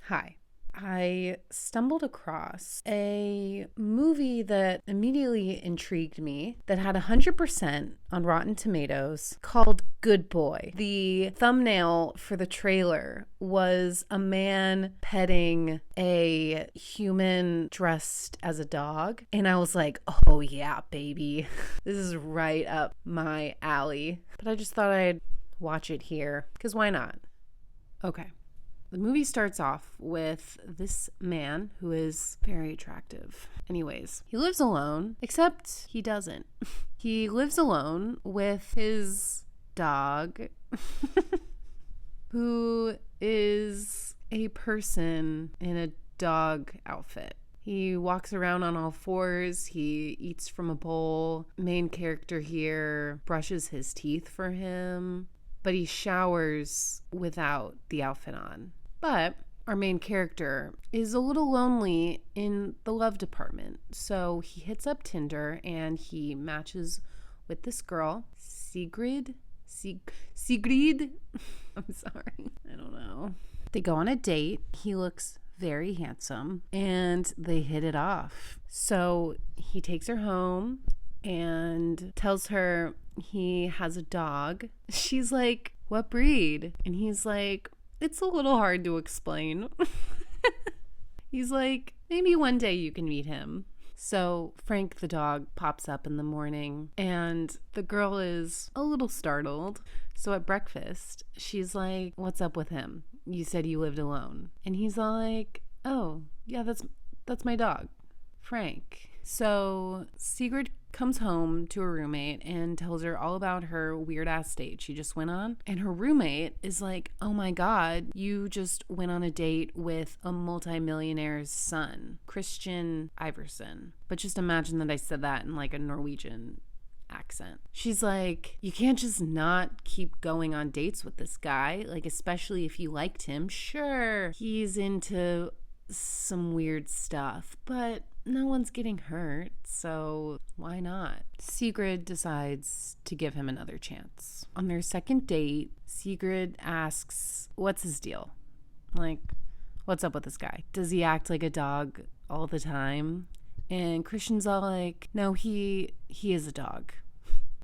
Hi. I stumbled across a movie that immediately intrigued me that had 100% on Rotten Tomatoes called Good Boy. The thumbnail for the trailer was a man petting a human dressed as a dog. And I was like, oh yeah, baby. This is right up my alley. But I just thought I'd watch it here, because why not? Okay. The movie starts off with this man who is very attractive. Anyways, he lives alone, except he doesn't. He lives alone with his dog, who is a person in a dog outfit. He walks around on all fours. He eats from a bowl. Main character here brushes his teeth for him, but he showers without the outfit on. But our main character is a little lonely in the love department. So he hits up Tinder and he matches with this girl, Sigrid? Sigrid? I'm sorry. I don't know. They go on a date. He looks very handsome and they hit it off. So he takes her home and tells her he has a dog. She's like, "What breed?" And he's like, "It's a little hard to explain." He's like, "Maybe one day you can meet him." So Frank the dog pops up in the morning and the girl is a little startled. So at breakfast, she's like, "What's up with him? You said you lived alone." And he's like, "Oh, yeah, that's my dog, Frank." So Sigrid comes home to her roommate and tells her all about her weird ass date she just went on. And her roommate is like, "Oh my God, you just went on a date with a multimillionaire's son, Christian Iverson." But just imagine that I said that in like a Norwegian accent. She's like, "You can't just not keep going on dates with this guy, like especially if you liked him. Sure, he's into some weird stuff, but no one's getting hurt, so why not?" Sigrid decides to give him another chance. On their second date, Sigrid asks, "What's his deal? Like, what's up with this guy? Does he act like a dog all the time?" And Christian's all like, "No, he is a dog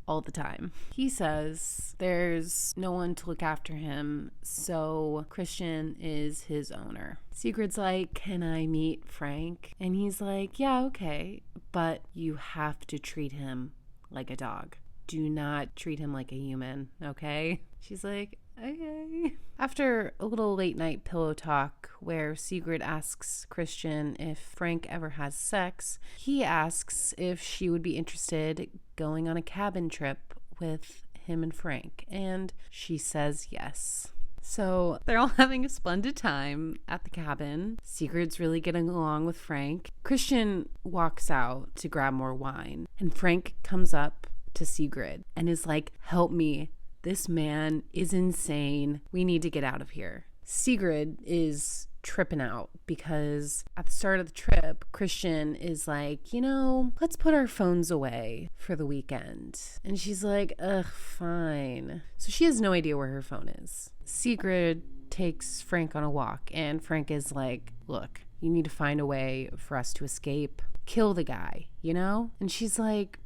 all the time." He says there's no one to look after him, so Christian is his owner. Sigrid's like, "Can I meet Frank?" And he's like, "Yeah, okay, but you have to treat him like a dog. Do not treat him like a human, okay?" She's like, "Okay." After a little late night pillow talk where Sigrid asks Christian if Frank ever has sex, he asks if she would be interested going on a cabin trip with him and Frank, and she says yes. So they're all having a splendid time at the cabin. Sigrid's really getting along with Frank. Christian walks out to grab more wine, and Frank comes up to Sigrid and is like, "Help me. This man is insane. We need to get out of here." Sigrid is tripping out because at the start of the trip, Christian is like, "Let's put our phones away for the weekend." And she's like, "Ugh, fine." So she has no idea where her phone is. Sigrid takes Frank on a walk and Frank is like, "Look, you need to find a way for us to escape. Kill the guy, And she's like,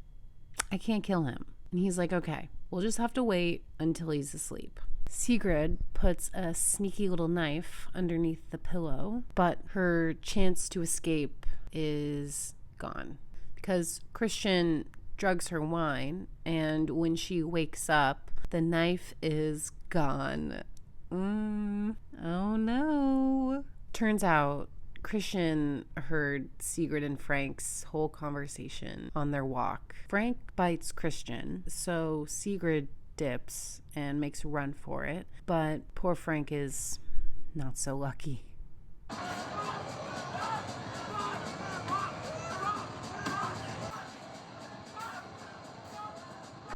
"I can't kill him." And he's like, "Okay, we'll just have to wait until he's asleep." Sigrid puts a sneaky little knife underneath the pillow, but her chance to escape is gone because Christian drugs her wine, and when she wakes up, the knife is gone. Oh no. Turns out Christian heard Sigrid and Frank's whole conversation on their walk. Frank bites Christian, so Sigrid dips and makes a run for it, but poor Frank is not so lucky.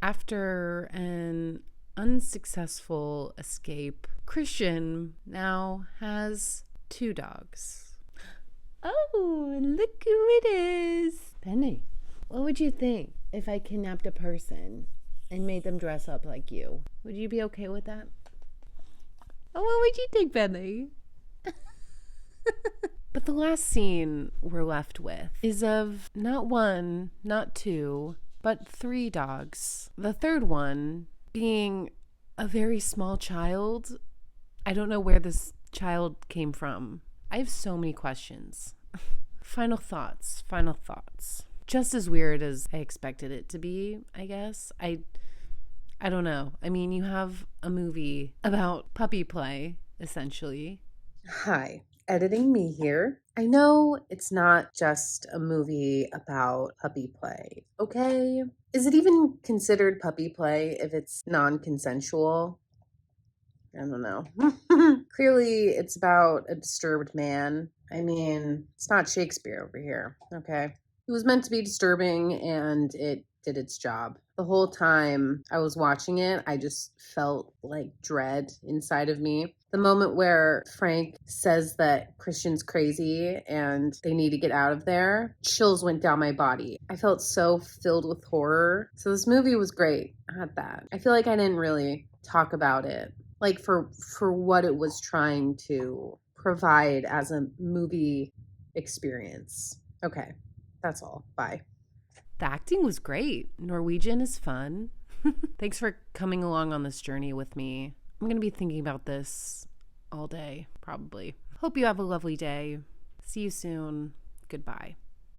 After an unsuccessful escape, Christian now has 2 dogs. Oh, and look who it is. Penny, what would you think if I kidnapped a person and made them dress up like you? Would you be okay with that? Oh, what would you think, Penny? The last scene we're left with is of not one, not two, but 3 dogs. The third one being a very small child. I don't know where this child came from. I have so many questions. Final thoughts. Just as weird as I expected it to be, I guess. I don't know. I mean, you have a movie about puppy play, essentially. Hi, editing me here. I know it's not just a movie about puppy play, okay? Is it even considered puppy play if it's non-consensual? I don't know. Clearly, it's about a disturbed man. I mean, it's not Shakespeare over here, okay? It was meant to be disturbing and it did its job. The whole time I was watching it, I just felt like dread inside of me. The moment where Frank says that Christian's crazy and they need to get out of there, chills went down my body. I felt so filled with horror. So this movie was great at that. I feel like I didn't really talk about it, like for what it was trying to provide as a movie experience. Okay, that's all. Bye. The acting was great. Norwegian is fun. Thanks for coming along on this journey with me. I'm going to be thinking about this all day, probably. Hope you have a lovely day. See you soon. Goodbye.